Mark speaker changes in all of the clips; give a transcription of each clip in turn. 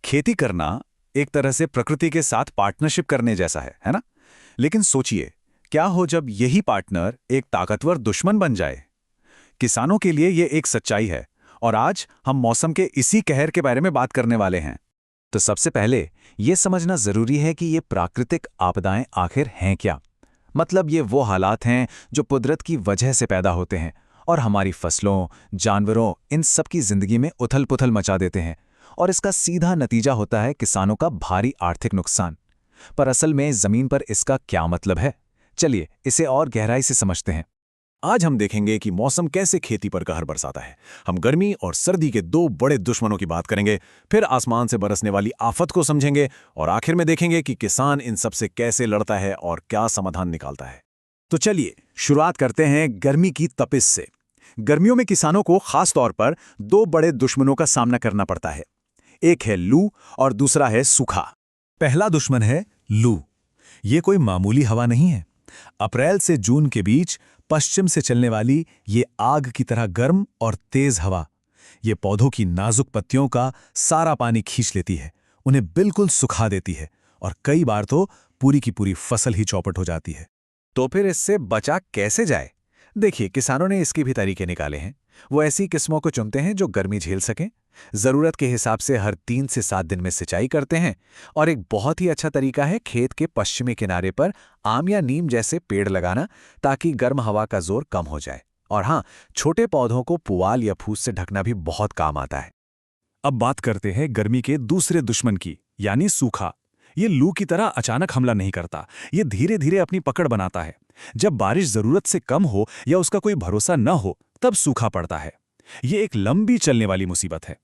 Speaker 1: खेती करना एक तरह से प्रकृति के साथ पार्टनरशिप करने जैसा है ना? लेकिन सोचिए, क्या हो जब यही पार्टनर एक ताकतवर दुश्मन बन जाए? किसानों के लिए ये एक सच्चाई है, और आज हम मौसम के इसी कहर के बारे में बात करने वाले हैं। तो सबसे पहले ये समझना जरूरी है कि ये प्राकृतिक आपदाएं आखिर हैं क्या। मतलब ये वो हालात हैं जो कुदरत की वजह से पैदा होते हैं और हमारी फसलों, जानवरों, इन सब की जिंदगी में उथल-पुथल मचा देते हैं, और इसका सीधा नतीजा होता है किसानों का भारी आर्थिक नुकसान। पर असल में जमीन पर इसका क्या मतलब है? चलिए इसे और गहराई से समझते हैं।
Speaker 2: आज हम देखेंगे कि मौसम कैसे खेती पर कहर बरसाता है। हम गर्मी और सर्दी के दो बड़े दुश्मनों की बात करेंगे, फिर आसमान से बरसने वाली आफत को समझेंगे, और आखिर में देखेंगे कि किसान इन सब से कैसे लड़ता है और क्या समाधान निकालता है।
Speaker 1: तो चलिए शुरुआत करते हैं गर्मी की तपिश से। गर्मियों में किसानों को खास तौर पर दो बड़े दुश्मनों का सामना करना पड़ता है। एक है लू और दूसरा है सूखा।
Speaker 3: पहला दुश्मन है लू। ये कोई मामूली हवा नहीं है। अप्रैल से जून के बीच पश्चिम से चलने वाली ये आग की तरह गर्म और तेज हवा, ये पौधों की नाजुक पत्तियों का सारा पानी खींच लेती है, उन्हें बिल्कुल सुखा देती है, और कई बार तो पूरी की पूरी फसल ही चौपट हो जाती है।
Speaker 1: तो फिर इससे बचा कैसे जाए? देखिए, किसानों ने इसके भी तरीके निकाले हैं। वो ऐसी किस्मों को चुनते हैं जो गर्मी झेल सकें, जरूरत के हिसाब से हर 3 से 7 दिन में सिंचाई करते हैं, और एक बहुत ही अच्छा तरीका है खेत के पश्चिमी किनारे पर आम या नीम जैसे पेड़ लगाना, ताकि गर्म हवा का जोर कम हो जाए। और हाँ, छोटे पौधों को पुआल या फूस से ढकना भी बहुत काम आता है।
Speaker 3: अब बात करते हैं गर्मी के दूसरे दुश्मन की, यानी सूखा। ये लू की तरह अचानक हमला नहीं करता, ये धीरे धीरे अपनी पकड़ बनाता है। जब बारिश जरूरत से कम हो या उसका कोई भरोसा न हो, तब सूखा पड़ता है। ये एक लंबी चलने वाली मुसीबत है।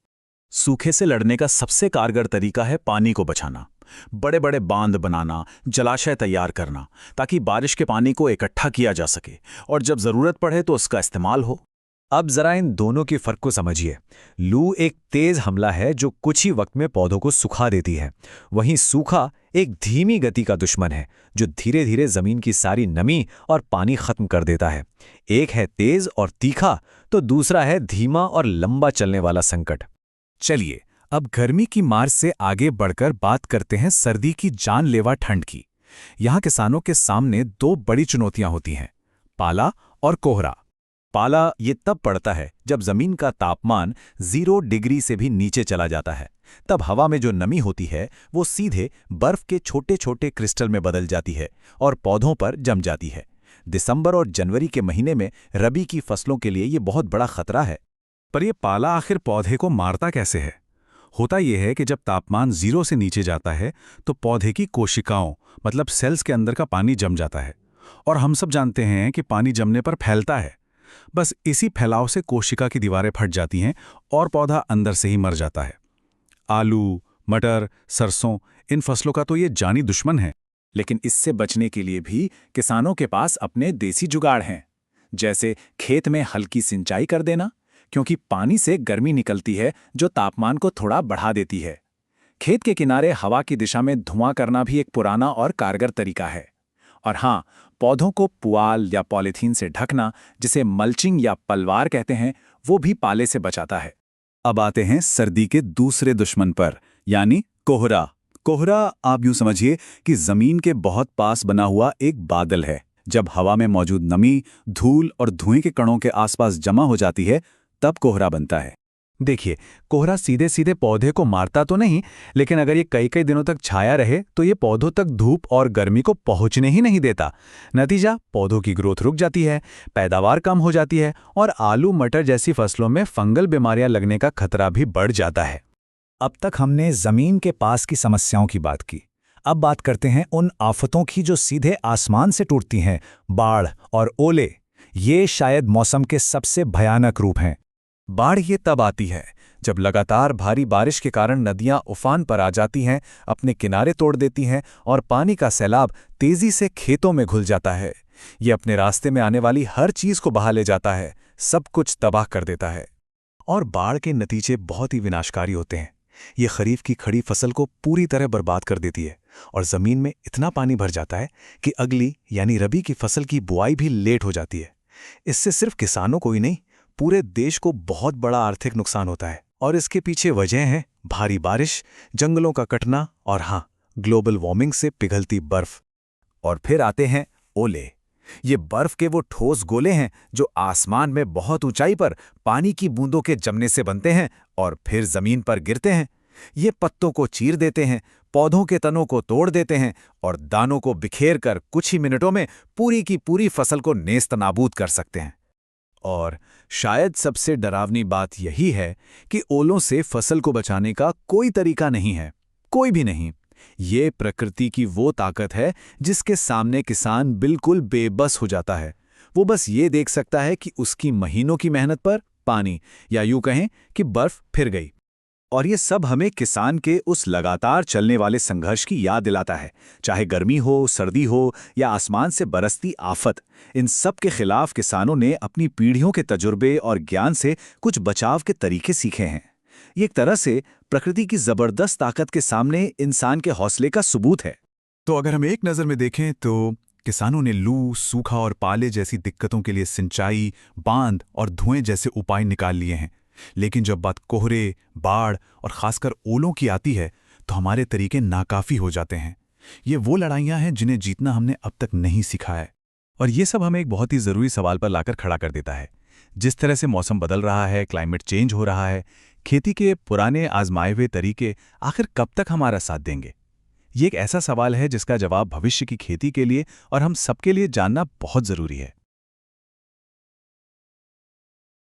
Speaker 1: सूखे से लड़ने का सबसे कारगर तरीका है पानी को बचाना। बड़े बड़े बांध बनाना, जलाशय तैयार करना, ताकि बारिश के पानी को इकट्ठा किया जा सके और जब जरूरत पड़े तो उसका इस्तेमाल हो। अब जरा इन दोनों के फर्क को समझिए। लू एक तेज हमला है जो कुछ ही वक्त में पौधों को सुखा देती है। वहीं सूखा एक धीमी गति का दुश्मन है जो धीरे धीरे जमीन की सारी नमी और पानी खत्म कर देता है। एक है तेज और तीखा, तो दूसरा है धीमा और लंबा चलने वाला संकट।
Speaker 3: चलिए अब गर्मी की मार से आगे बढ़कर बात करते हैं सर्दी की जानलेवा ठंड की। यहाँ किसानों के सामने दो बड़ी चुनौतियां होती हैं, पाला और कोहरा।
Speaker 1: पाला ये तब पड़ता है जब जमीन का तापमान 0 डिग्री से भी नीचे चला जाता है। तब हवा में जो नमी होती है वो सीधे बर्फ के छोटे छोटे क्रिस्टल में बदल जाती है और पौधों पर जम जाती है। दिसंबर और जनवरी के महीने में रबी की फसलों के लिए ये बहुत बड़ा खतरा है।
Speaker 3: पर यह पाला आखिर पौधे को मारता कैसे है? होता यह है कि जब तापमान 0 से नीचे जाता है तो पौधे की कोशिकाओं मतलब सेल्स के अंदर का पानी जम जाता है, और हम सब जानते हैं कि पानी जमने पर फैलता है। बस इसी फैलाव से कोशिका की दीवारें फट जाती हैं और पौधा अंदर से ही मर जाता है। आलू, मटर, सरसों, इन फसलों का तो ये जानी दुश्मन है।
Speaker 1: लेकिन इससे बचने के लिए भी किसानों के पास अपने देसी जुगाड़ हैं, जैसे खेत में हल्की सिंचाई कर देना, क्योंकि पानी से गर्मी निकलती है जो तापमान को थोड़ा बढ़ा देती है। खेत के किनारे हवा की दिशा में धुआं करना भी एक पुराना और कारगर तरीका है। और हाँ, पौधों को पुआल या पॉलीथीन से ढकना, जिसे मल्चिंग या पलवार कहते हैं, वो भी पाले से बचाता है।
Speaker 3: अब आते हैं सर्दी के दूसरे दुश्मन पर, यानी कोहरा। कोहरा आप यूं समझिए कि जमीन के बहुत पास बना हुआ एक बादल है। जब हवा में मौजूद नमी, धूल और धुएं के कणों के आसपास जमा हो जाती है, तब कोहरा बनता है।
Speaker 1: देखिए, कोहरा सीधे सीधे पौधे को मारता तो नहीं, लेकिन अगर ये कई कई दिनों तक छाया रहे तो ये पौधों तक धूप और गर्मी को पहुंचने ही नहीं देता। नतीजा, पौधों की ग्रोथ रुक जाती है, पैदावार कम हो जाती है, और आलू मटर जैसी फसलों में फंगल बीमारियां लगने का खतरा भी बढ़ जाता है।
Speaker 3: अब तक हमने जमीन के पास की समस्याओं की बात की। अब बात करते हैं उन आफतों की जो सीधे आसमान से टूटती हैं, बाढ़ और ओले। ये शायद मौसम के सबसे भयानक रूप हैं।
Speaker 1: बाढ़ ये तब आती है जब लगातार भारी बारिश के कारण नदियां उफान पर आ जाती हैं, अपने किनारे तोड़ देती हैं और पानी का सैलाब तेजी से खेतों में घुल जाता है। ये अपने रास्ते में आने वाली हर चीज को बहा ले जाता है, सब कुछ तबाह कर देता है। और बाढ़ के नतीजे बहुत ही विनाशकारी होते हैं। ये खरीफ की खड़ी फसल को पूरी तरह बर्बाद कर देती है और जमीन में इतना पानी भर जाता है कि अगली यानी रबी की फसल की बुआई भी लेट हो जाती है। इससे सिर्फ किसानों को ही नहीं, पूरे देश को बहुत बड़ा आर्थिक नुकसान होता है। और इसके पीछे वजह है भारी बारिश, जंगलों का कटना और हाँ, ग्लोबल वार्मिंग से पिघलती बर्फ। और फिर आते हैं ओले। ये बर्फ के वो ठोस गोले हैं जो आसमान में बहुत ऊंचाई पर पानी की बूंदों के जमने से बनते हैं और फिर जमीन पर गिरते हैं। ये पत्तों को चीर देते हैं, पौधों के तनों को तोड़ देते हैं और दानों को बिखेर कर कुछ ही मिनटों में पूरी की पूरी फसल को नेस्तनाबूद कर सकते हैं। और शायद सबसे डरावनी बात यही है कि ओलों से फसल को बचाने का कोई तरीका नहीं है, कोई भी नहीं। ये प्रकृति की वो ताकत है जिसके सामने किसान बिल्कुल बेबस हो जाता है। वो बस ये देख सकता है कि उसकी महीनों की मेहनत पर पानी, या यूं कहें कि बर्फ फिर गई। और ये सब हमें किसान के उस लगातार चलने वाले संघर्ष की याद दिलाता है। चाहे गर्मी हो, सर्दी हो या आसमान से बरसती आफत, इन सब के खिलाफ किसानों ने अपनी पीढ़ियों के तजुर्बे और ज्ञान से कुछ बचाव के तरीके सीखे हैं। ये एक तरह से प्रकृति की जबरदस्त ताकत के सामने इंसान के हौसले का सबूत है।
Speaker 3: तो अगर हम एक नज़र में देखें तो किसानों ने लू, सूखा और पाले जैसी दिक्कतों के लिए सिंचाई, बांध और धुएं जैसे उपाय निकाल लिए हैं। लेकिन जब बात कोहरे, बाढ़ और खासकर ओलों की आती है तो हमारे तरीके नाकाफी हो जाते हैं। ये वो लड़ाइयां हैं जिन्हें जीतना हमने अब तक नहीं सीखा है। और ये सब हमें एक बहुत ही ज़रूरी सवाल पर लाकर खड़ा कर देता है। जिस तरह से मौसम बदल रहा है, क्लाइमेट चेंज हो रहा है, खेती के पुराने आजमाए हुए तरीके आखिर कब तक हमारा साथ देंगे? ये एक ऐसा सवाल है जिसका जवाब भविष्य की खेती के लिए और हम सबके लिए जानना बहुत ज़रूरी है।